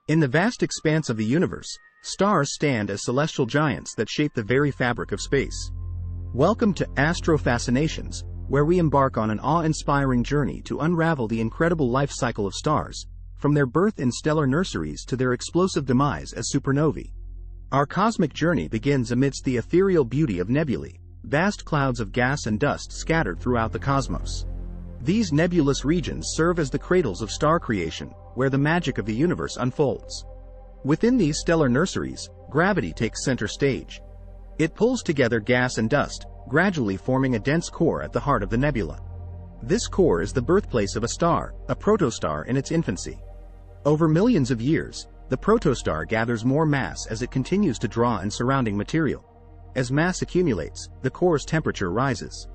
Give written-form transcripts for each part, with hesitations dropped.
In the vast expanse of the universe, stars stand as celestial giants that shape the very fabric of space. Welcome to Astrofascinations, where we embark on an awe-inspiring journey to unravel the incredible life cycle of stars, from their birth in stellar nurseries to their explosive demise as supernovae. Our cosmic journey begins amidst the ethereal beauty of nebulae, vast clouds of gas and dust scattered throughout the cosmos. These nebulous regions serve as the cradles of star creation, where the magic of the universe unfolds. Within these stellar nurseries, gravity takes center stage. It pulls together gas and dust, gradually forming a dense core at the heart of the nebula. This core is the birthplace of a star, a protostar in its infancy. Over millions of years, the protostar gathers more mass as it continues to draw in surrounding material. As mass accumulates, the core's temperature rises.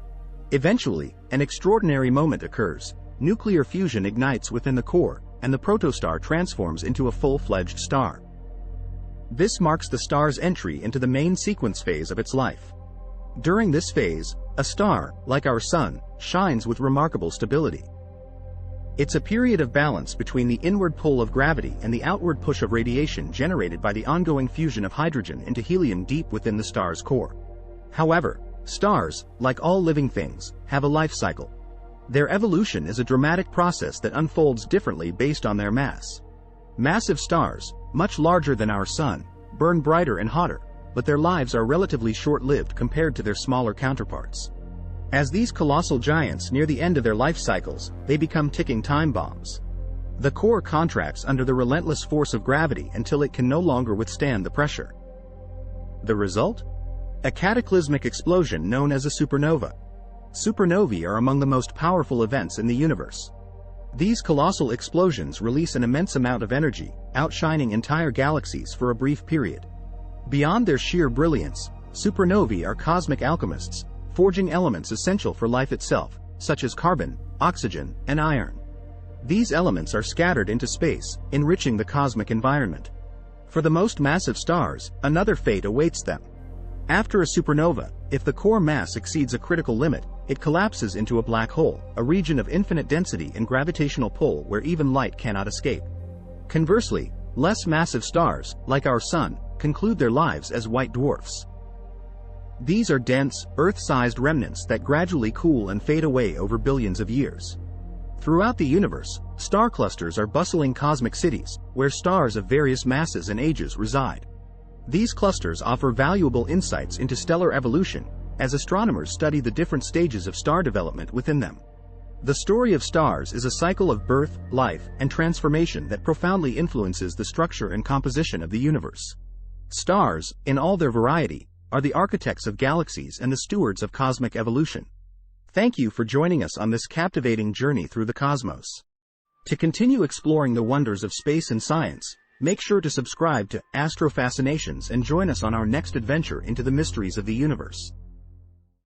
Eventually, an extraordinary moment occurs. Nuclear fusion ignites within the core, and the protostar transforms into a full-fledged star. This marks the star's entry into the main sequence phase of its life. During this phase, a star, like our Sun, shines with remarkable stability. It's a period of balance between the inward pull of gravity and the outward push of radiation generated by the ongoing fusion of hydrogen into helium deep within the star's core. However, stars, like all living things, have a life cycle. Their evolution is a dramatic process that unfolds differently based on their mass. Massive stars, much larger than our Sun, burn brighter and hotter, but their lives are relatively short-lived compared to their smaller counterparts. As these colossal giants near the end of their life cycles, they become ticking time bombs. The core contracts under the relentless force of gravity until it can no longer withstand the pressure. The result? A cataclysmic explosion known as a supernova. Supernovae are among the most powerful events in the universe. These colossal explosions release an immense amount of energy, outshining entire galaxies for a brief period. Beyond their sheer brilliance, supernovae are cosmic alchemists, forging elements essential for life itself, such as carbon, oxygen, and iron. These elements are scattered into space, enriching the cosmic environment. For the most massive stars, another fate awaits them. After a supernova, if the core mass exceeds a critical limit, it collapses into a black hole, a region of infinite density and gravitational pull where even light cannot escape. Conversely, less massive stars, like our Sun, conclude their lives as white dwarfs. These are dense, Earth-sized remnants that gradually cool and fade away over billions of years. Throughout the universe, star clusters are bustling cosmic cities, where stars of various masses and ages reside. These clusters offer valuable insights into stellar evolution, as astronomers study the different stages of star development within them. The story of stars is a cycle of birth, life, and transformation that profoundly influences the structure and composition of the universe. Stars, in all their variety, are the architects of galaxies and the stewards of cosmic evolution. Thank you for joining us on this captivating journey through the cosmos. To continue exploring the wonders of space and science, make sure to subscribe to Astrofascinations and join us on our next adventure into the mysteries of the universe.